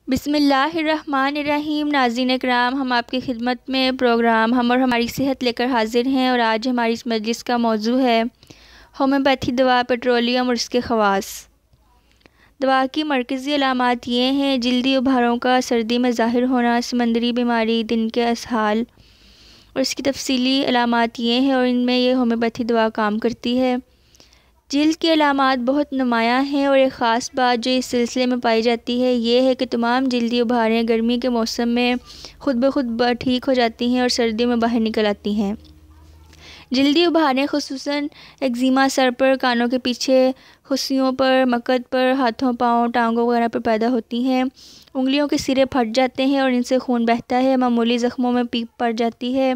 بسم اللہ الرحمن الرحیم۔ ناظرین اکرام، ہم آپ کی خدمت میں پروگرام ہم اور ہماری صحت لے کر حاضر ہیں، اور آج ہماری اس مجلس کا موضوع ہے ہومیوپیتھی دوا، پیٹرولیم اور اس کے خواص۔ دوا کی مرکزی علامات یہ ہیں: جلدی ابھاروں کا سردی میں ظاہر ہونا، سمندری بیماری، دن کے اسہال، اور اس کی تفصیلی علامات یہ ہیں، اور ان میں یہ ہومیوپیتھی دوا کام کرتی ہے۔ جلد کی علامات بہت نمایاں ہیں، اور ایک خاص بات جو اس سلسلے میں پائی جاتی ہے یہ ہے کہ تمام جلدی ابھاریں گرمی کے موسم میں خود بخود ٹھیک ہو جاتی ہیں اور سردیوں میں باہر نکل آتی ہیں۔ جلدی ابھاریں خصوصاً ایگزیما، سر پر، کانوں کے پیچھے، خصیوں پر، مقد پر، ہاتھوں، پاؤں، ٹانگوں وغیرہ پر پیدا ہوتی ہیں۔ انگلیوں کے سرے پھٹ جاتے ہیں اور ان سے خون بہتا ہے۔ معمولی زخموں میں پیپ پڑ جاتی ہے۔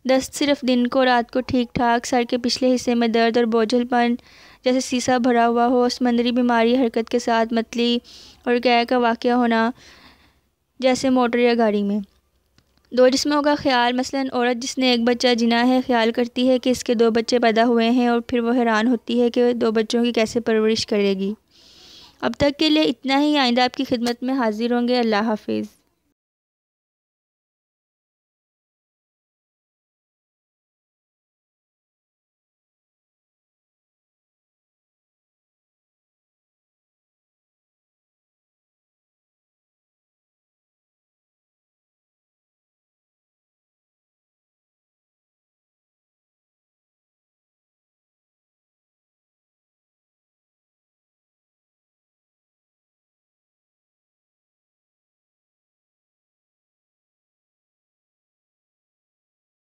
دست صرف دن کو رات کو ٹھیک ٹھاک۔ سر کے پچھلے حصے میں درد اور بوجھل پن جیسے سیسا بھرا ہوا ہو۔ سمندری بیماری، حرکت کے ساتھ متلی اور گئے کا واقعہ ہونا جیسے موٹر یا گاڑی میں۔ دو جسموں کا خیال، مثلاً عورت جس نے ایک بچہ جنا ہے خیال کرتی ہے کہ اس کے 2 بچے پیدا ہوئے ہیں، اور پھر وہ حیران ہوتی ہے کہ 2 بچوں کی کیسے پرورش کرے گی۔ اب تک کے لیے اتنا ہی۔ آئندہ آپ کی خدمت میں حاضر ہوں گے۔ اللہ حافظ۔